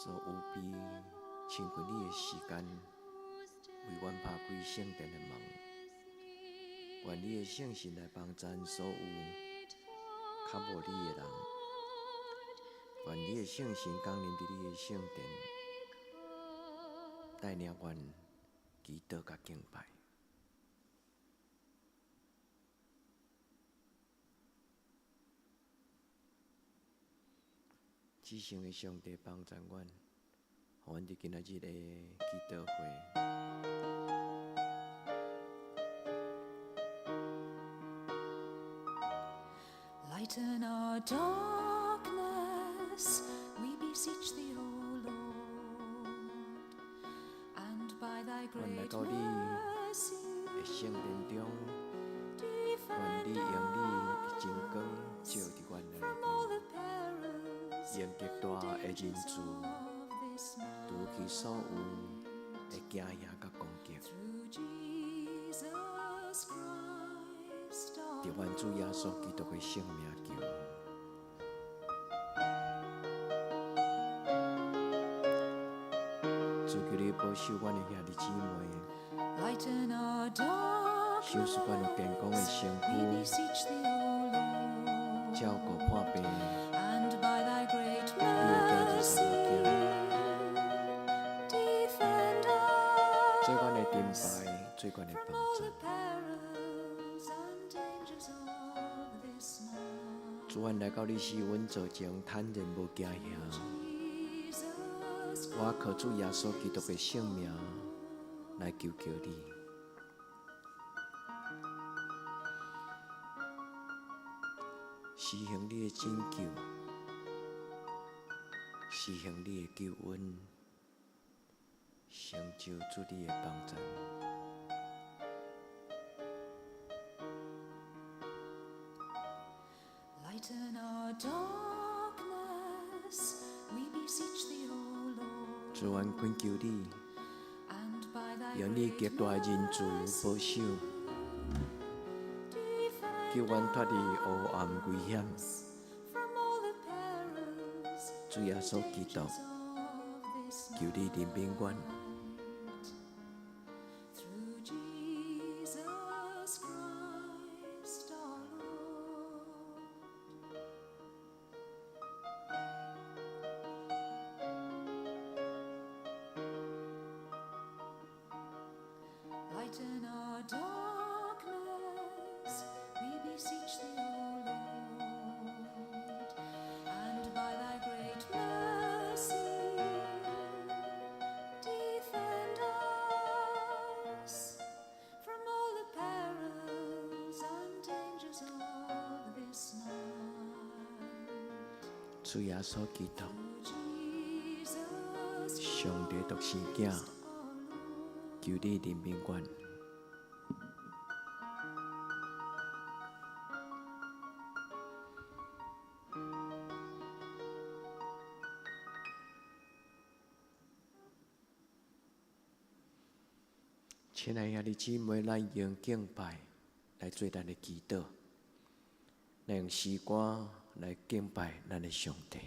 所有比亲近你的时间，为阮拍开圣殿的门。愿你的圣神来帮助所有较无你的人。愿你的圣神降临伫你的圣殿，带领阮祈祷甲敬拜。至圣的上帝帮助阮，互阮伫今仔日的祈祷会。Lighten our darkness, we beseech thee, O Lord, and by thy 阮来 great 到你 mercy, 的圣殿中，愿 defend 你用你的真光照伫阮内 from 面， all the perils 用极大的仁 dangers 慈， of this 除 night. 去所有的惊吓甲攻击， Through Jesus Christ, 伫 our 阮主耶稣基督的圣名求。主求你保守阮的兄弟姊妹， Lighten our 守持阮有 darkness, 健康的身 we 躯， beseech thee, O Lord, 照顾破病， and by thy great 你的囝子 mercy, 头无 defend 惊，做阮的盾 us 牌，做阮的 from 帮 all 助。 the perils and dangers of this night. 主，阮来到你时，阮做前坦然无惊吓。 Jesus 我靠主耶稣基督的圣名来求求你，施行你的拯救，施行你的救恩，成就主你的帮助。 lighten our darkness, we beseech thee, O Lord, 主，阮恳求你， and by thy 用你极 great 大的仁慈保守， defend 救阮脱离黑暗危险。 from all the perils 主耶稣基督， of this 求你怜悯阮， through Jesus Christ our Lord. Lighten our darkness, we beseech thee, O Lord, and by thy great mercy, defend us from all the perils and dangers of this night. 主耶稣基督， Jesus 上帝独生囝， our Lord. 求你怜悯阮。 亲爱兄弟姊妹，咱用敬拜来做咱的祈祷，咱用诗歌来敬拜咱的上帝。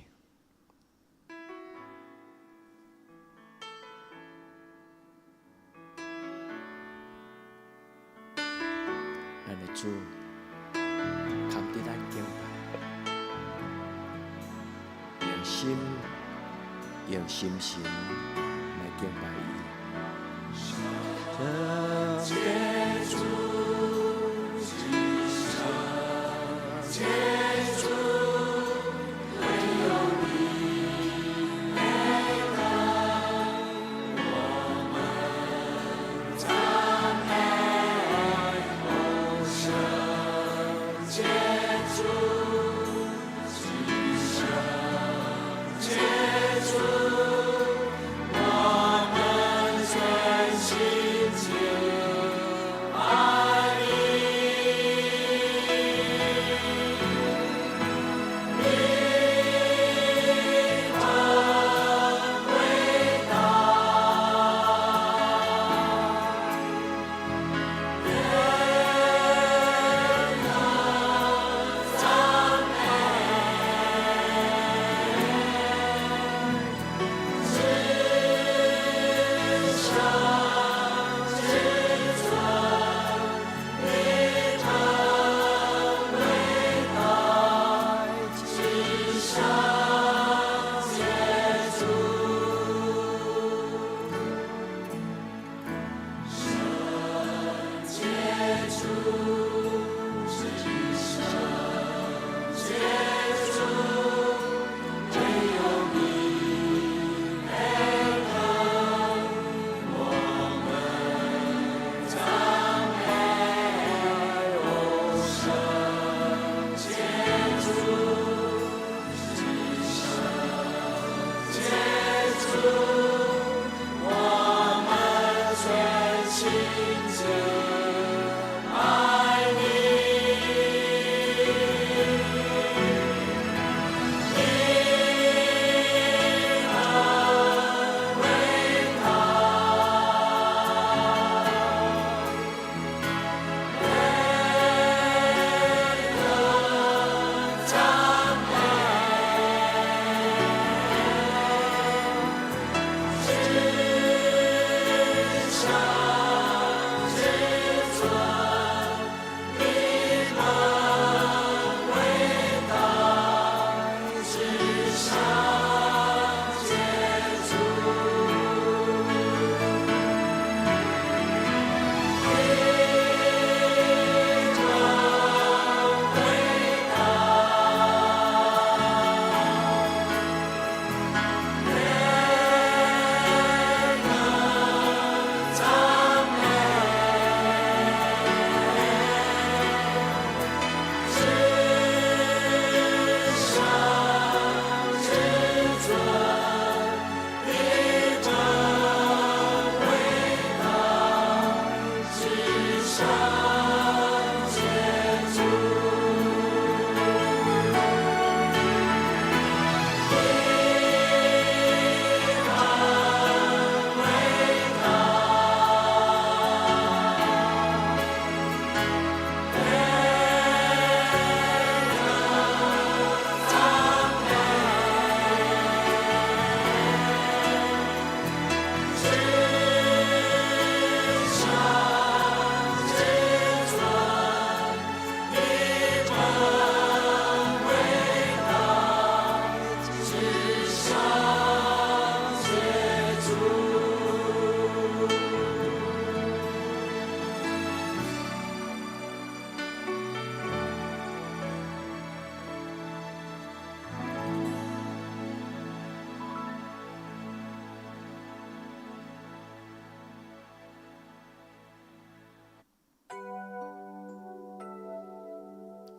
咱的主，看伫咱敬拜，用心、用心神来敬拜伊。 圣洁主，圣洁主，唯有你配当我们赞美。哦，圣洁主，圣洁主，我们最亲近。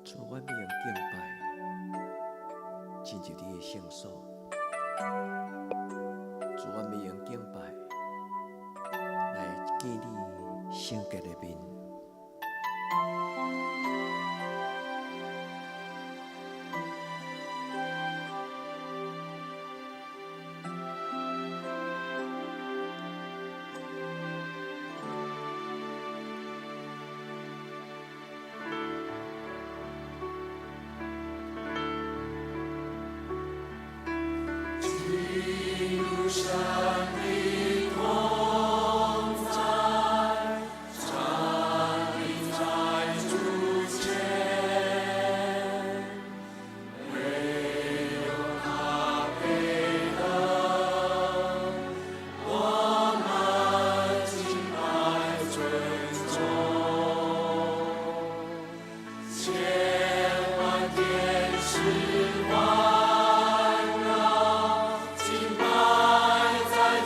主，阮要用敬拜进入你的圣所。主，阮要用敬拜来见你圣洁的面。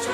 在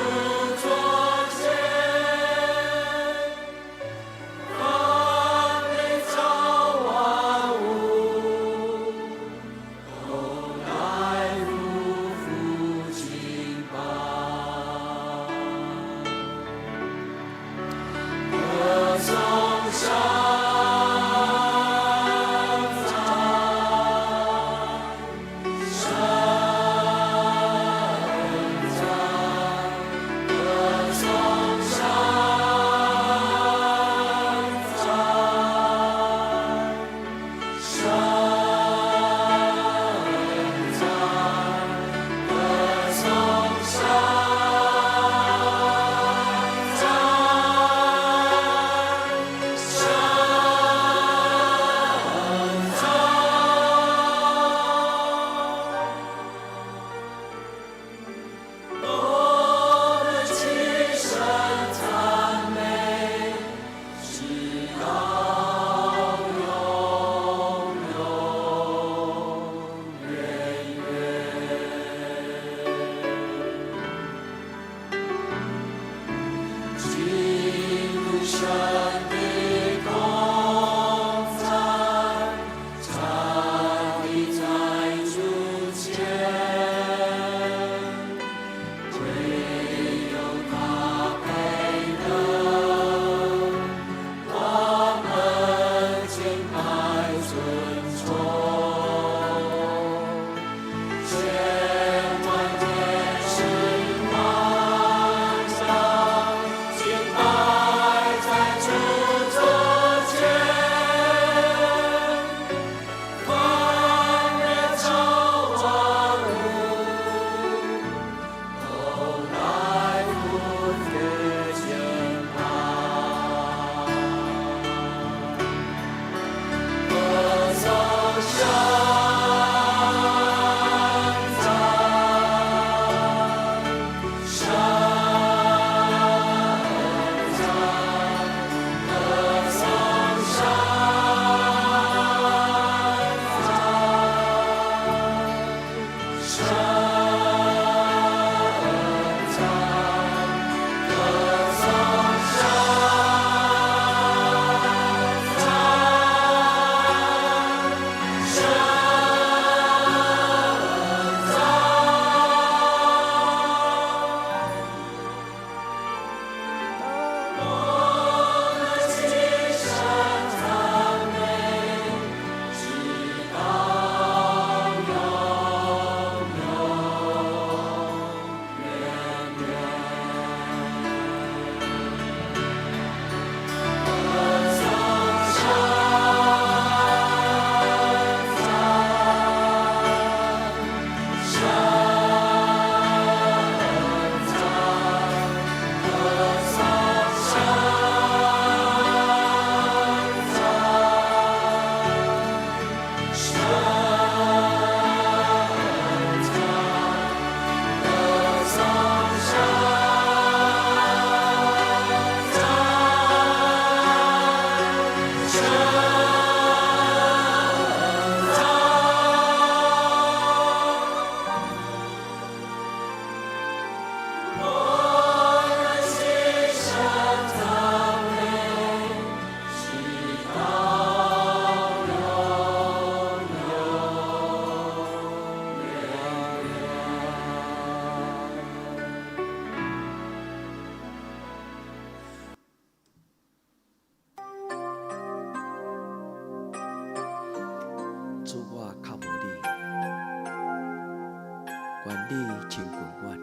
愿你清滚阮，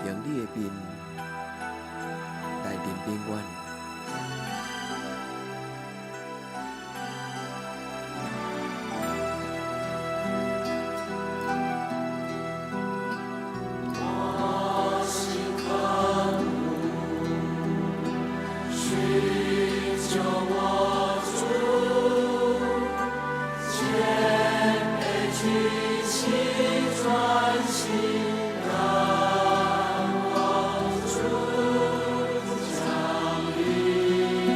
用你的面来临变阮。专心。将你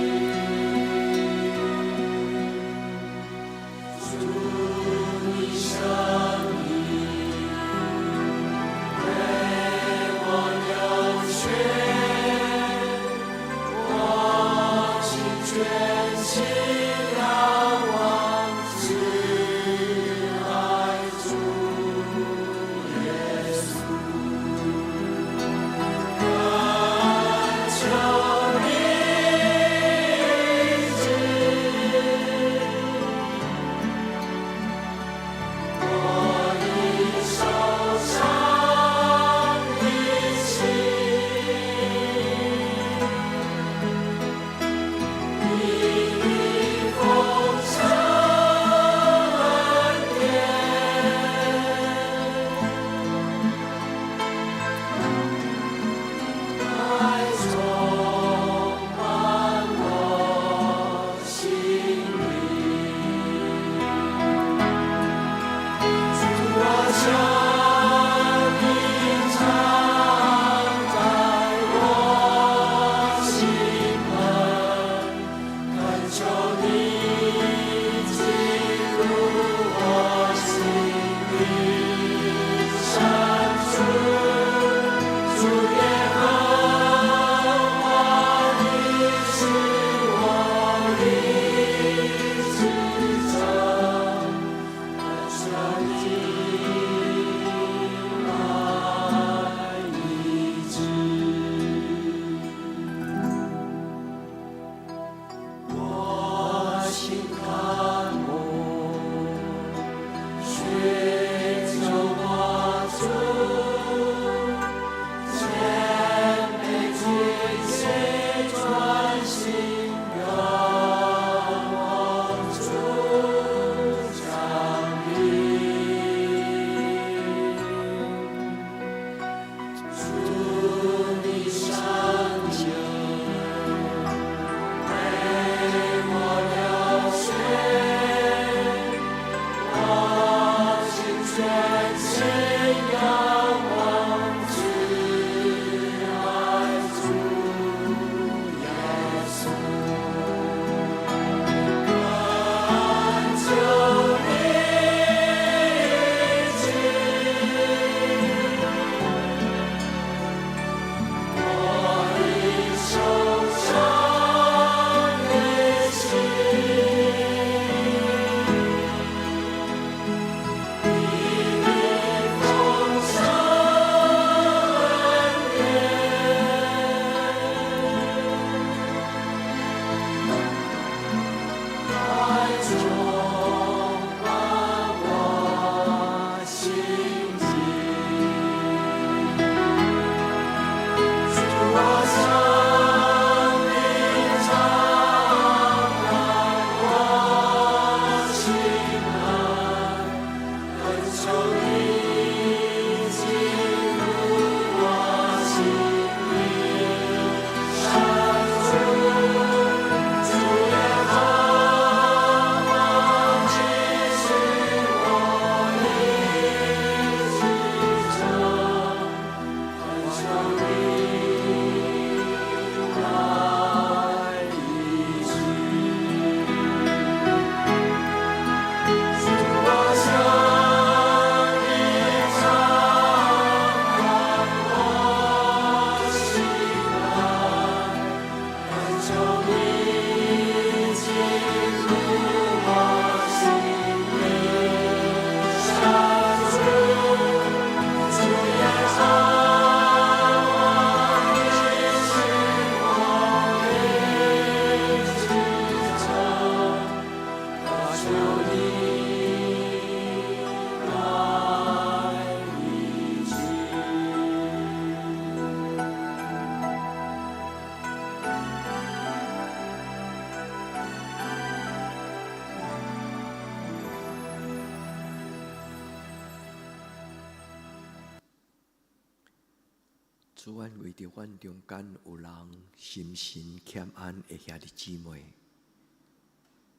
主，阮为着阮中间有人心神欠安的兄弟姊妹，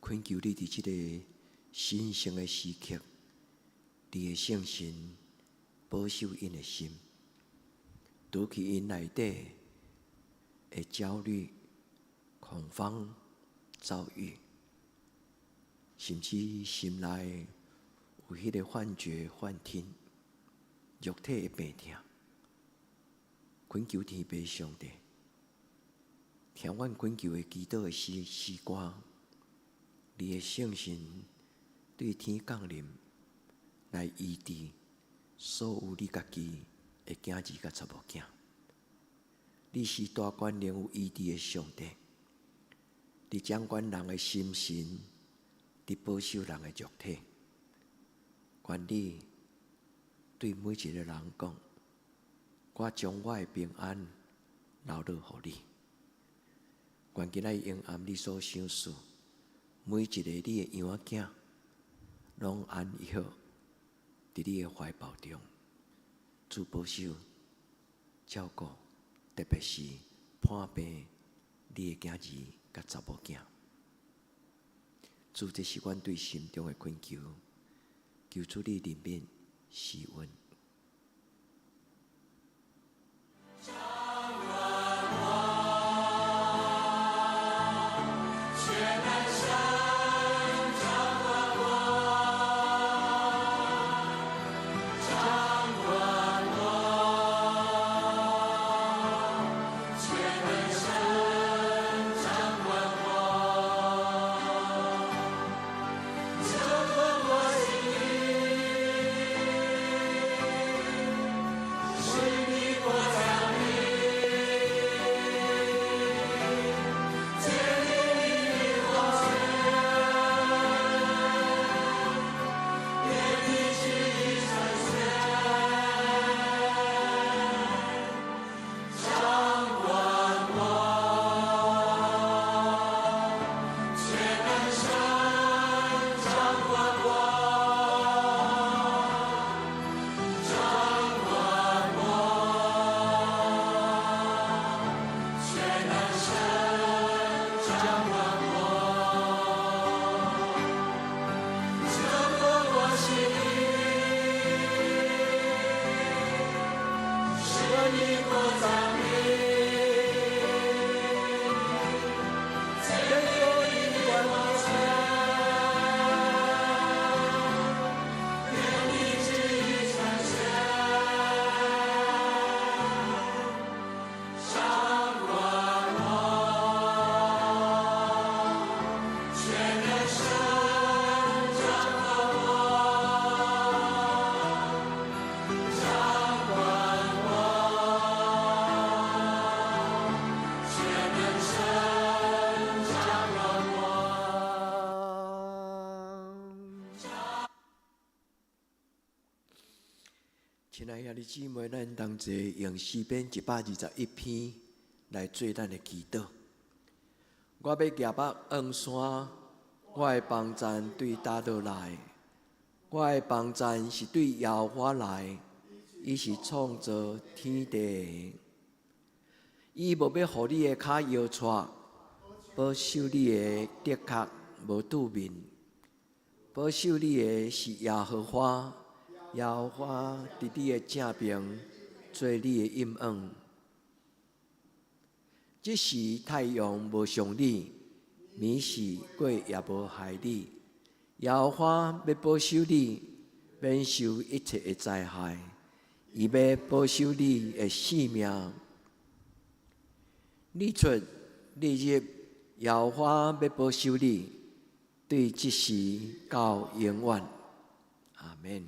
恳求你伫即个神圣的时刻，你的圣神保守因的心，除去因内底的焦虑、恐慌、躁郁，甚至心内有迄个幻觉、幻听、肉体的病痛。恳求天父上帝，听阮恳求的祈祷的诗歌，你的圣神对天降临，来医治所有你家己的囝儿甲查某囝。你是大管能有医治的上帝，你掌管人的心神，你保守人的肉体。愿你对每一个人讲，我将我的平安留落予你。愿今仔永暗你所想事，每一个你的养仔囝，拢安逸好，伫你的怀抱中，主保守、照顾，特别是伴病你的囝儿甲查某囝。主，这是阮对心中的恳求，求主你怜悯施恩。亲爱兄弟姊妹，咱同齐用诗篇121篇来做咱的祈祷。我要举目望山，我的帮赞对叨倒来？我的帮赞是对耶和华来，伊是创造天地的。伊无要互你的脚摇掣，保守你的的确无拄面。保守你的是耶和华。耶和华伫你的正边，做你的阴影。即时太阳无伤你，暝时鬼也无害你。耶和华要保守你，免受一切的灾害。伊要保守你的性命。日出日入，耶和华要保守你，对即时到永远。阿们。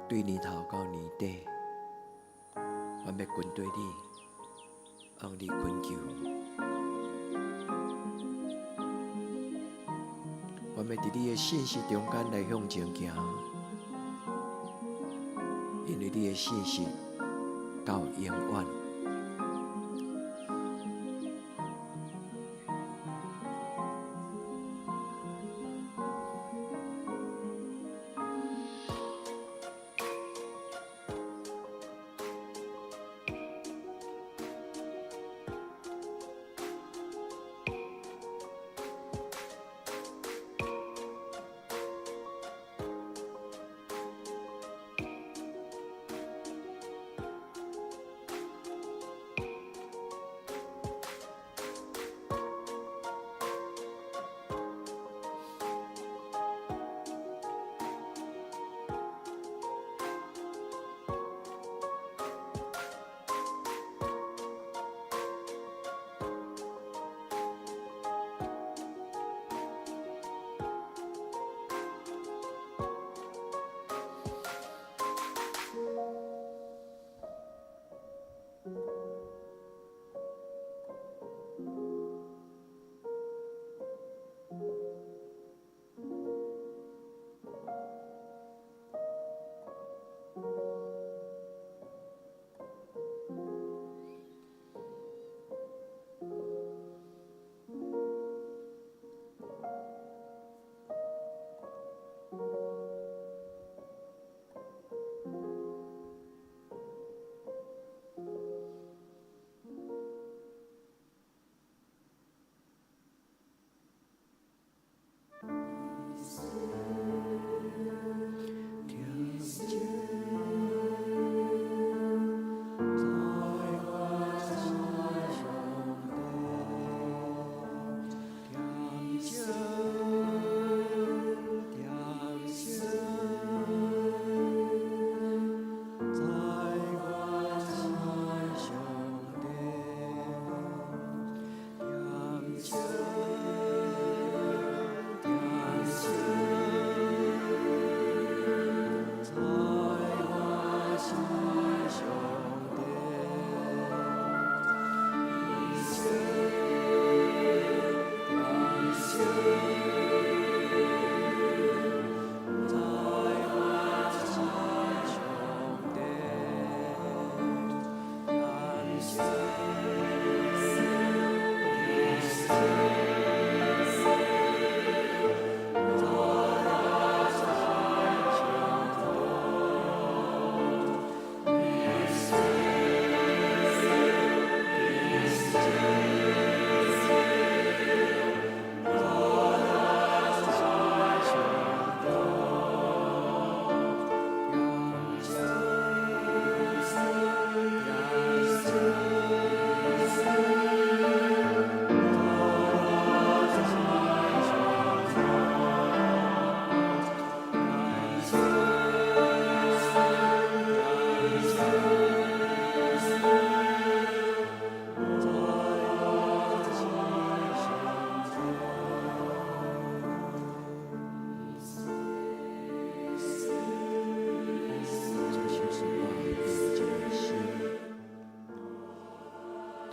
对年头到年底，我要跟对你，向你恳求。我要伫你的信息中间来向前行。因为你的信实到永远。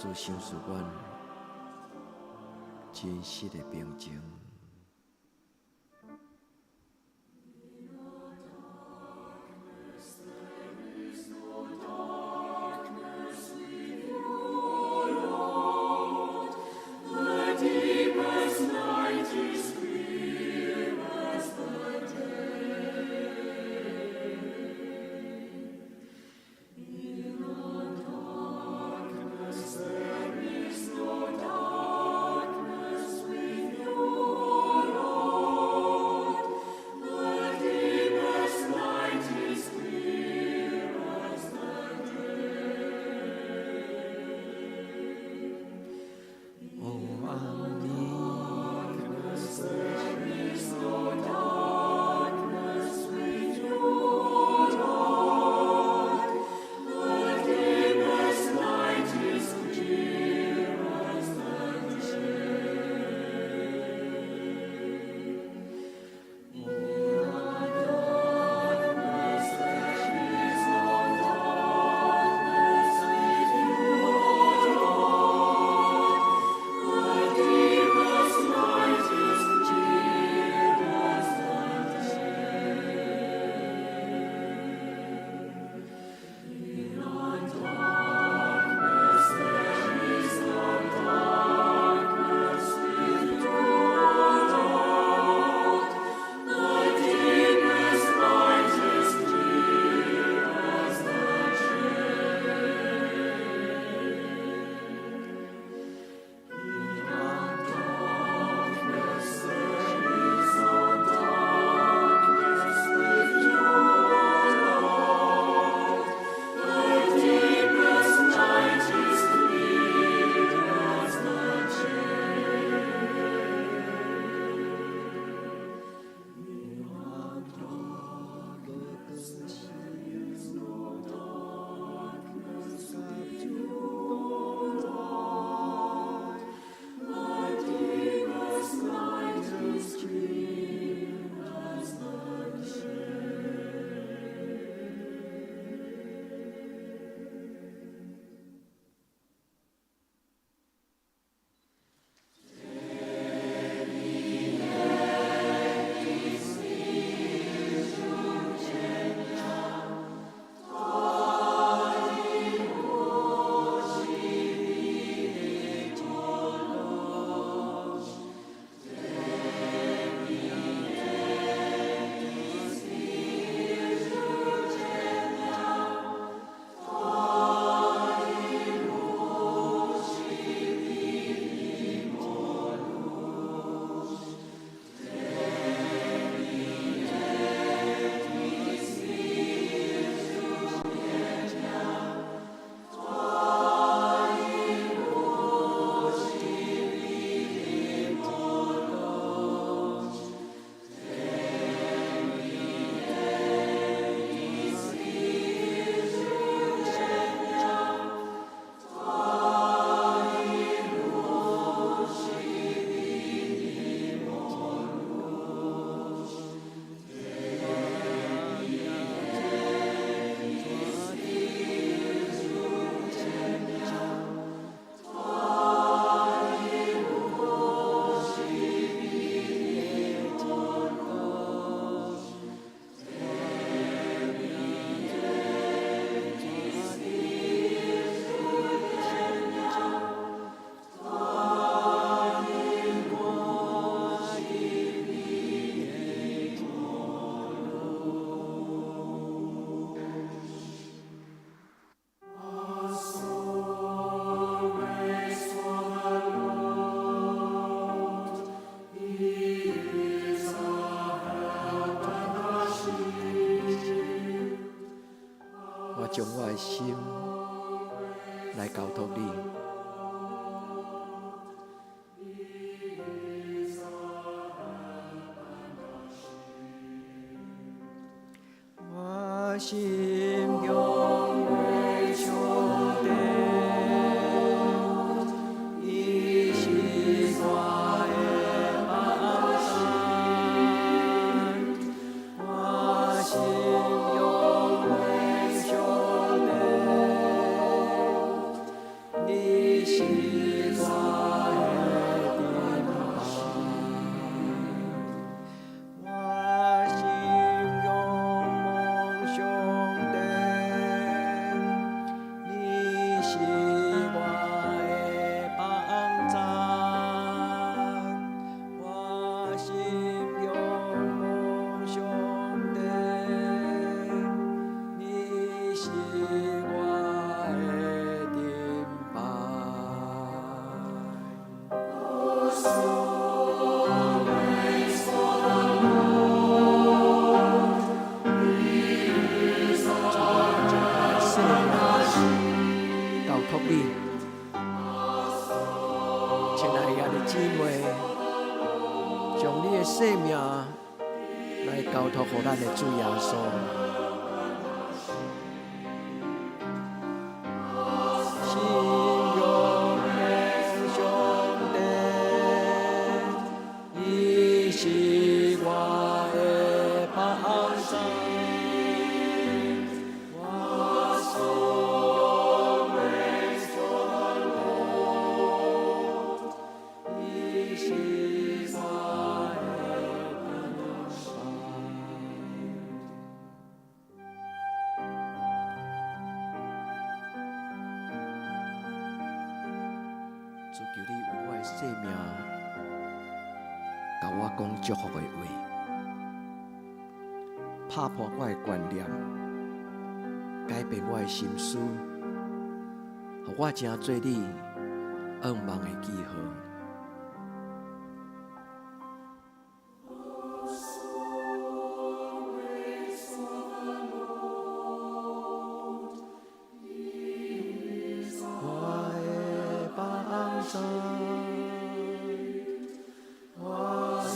主赏赐阮真实的平静。Darkness with you. 将我的心来交托你。我心永为上帝，伊是我的帮山。我心永为上帝，你是我的顶帮。我心永望上帝，你是我的帮助。我心永望上帝，你是我的顶帮。交托你，亲爱的姊妹，将你的生命来交托给咱的主耶稣。心永望上帝，伊是我的帮助。我心永为上帝，伊是我的帮助。主求你有我的生命，甲我讲祝福的话，拍破我的观念，改变我的心思，互我成做你愿望的记号。我的帮助，我心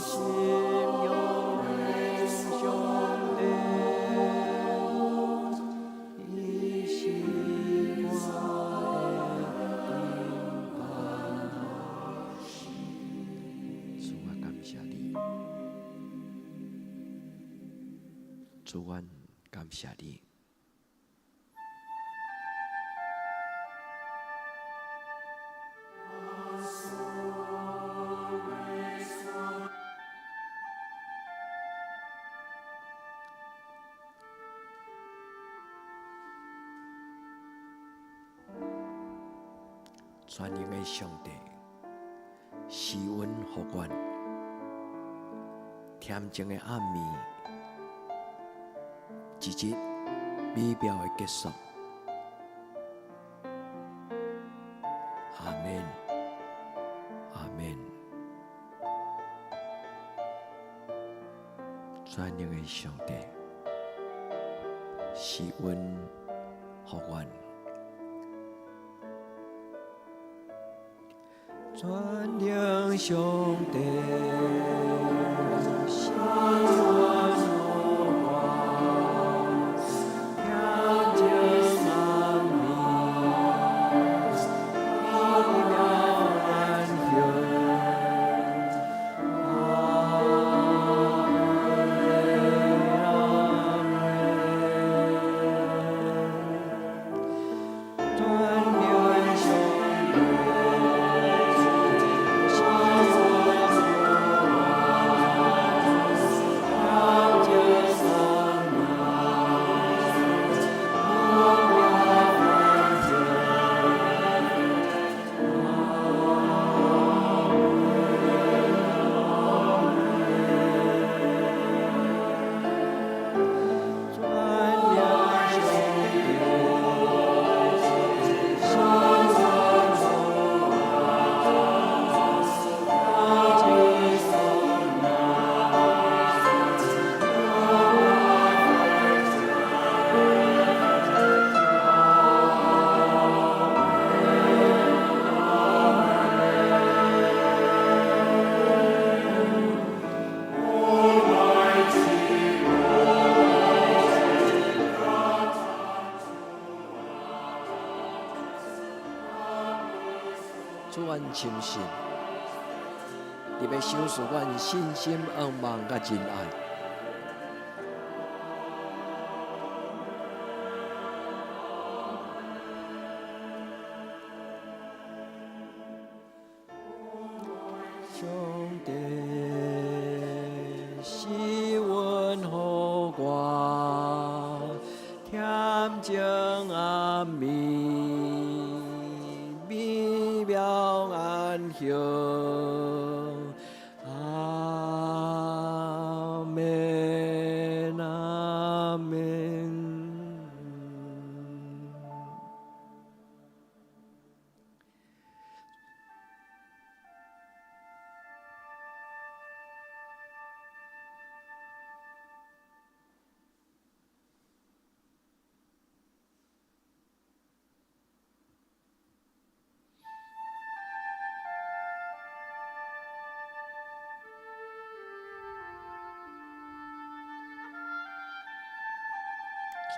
永为上帝，伊是我的顶帮。主，我感谢你，主，我感谢你。全能的上帝，施恩福愿，恬静的暗暝，一日美妙的结束。阿门，阿门。全能的上帝，施恩福愿。全能上帝，是我所望，恬静暗暝，美妙安详。全能上帝。深信，你要收拾阮信心、愿望甲仁爱。上帝是阮予我恬静安眠，美妙安息。阿门，阿门。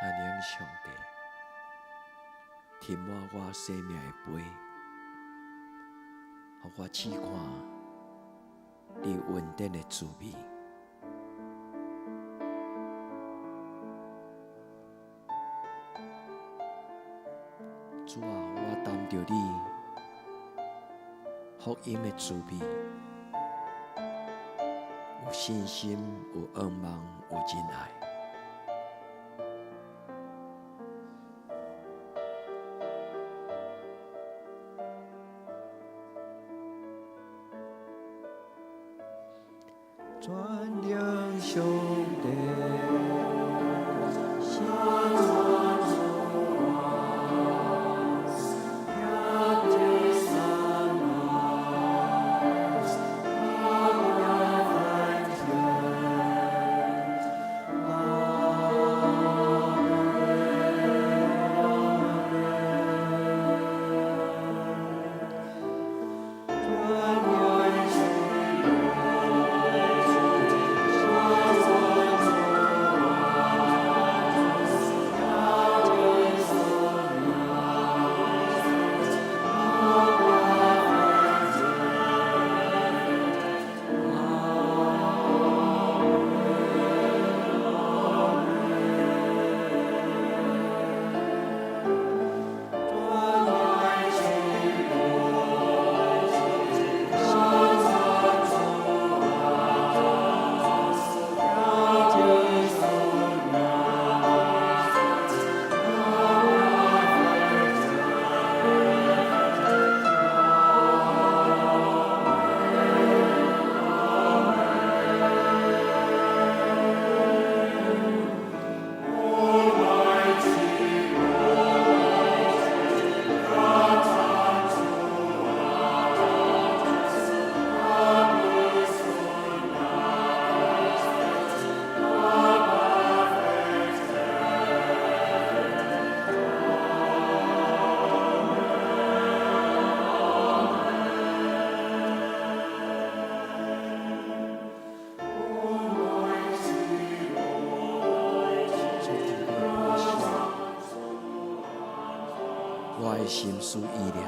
赞扬上帝，填满我生命的杯，予我试看你稳定的滋味。主啊，我谈着你福音的滋味，有信心，有愿望，有仁爱。全能上帝，是我主啊，调节生命，永远安全。阿我的心思意念，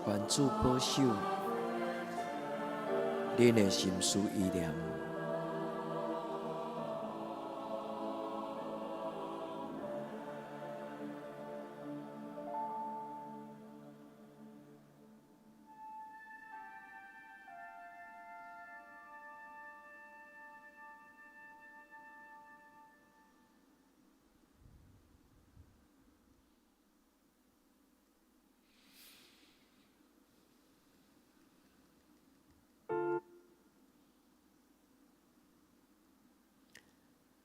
愿主保守恁的心思意念。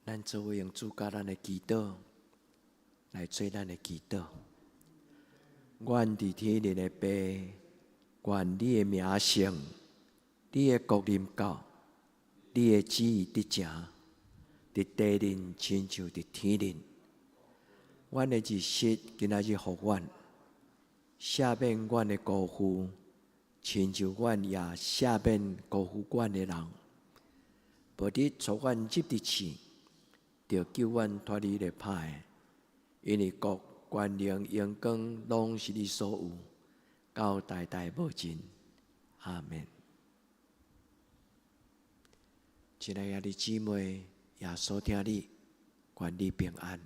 咱做伙用主教咱的祈祷来做咱的祈祷。阮伫天灵的爸，愿你的名声，你的国临到，你的旨意得成，伫地灵亲像伫天灵。阮的日食今仔日互阮，赦免阮的辜负，亲像阮也赦免辜负阮的人。无你带阮入地市，就救阮脱离了歹，因为国权能、荣光，拢是你所有，到代代无尽。阿们。亲爱的姊妹，耶稣听你，愿你平安。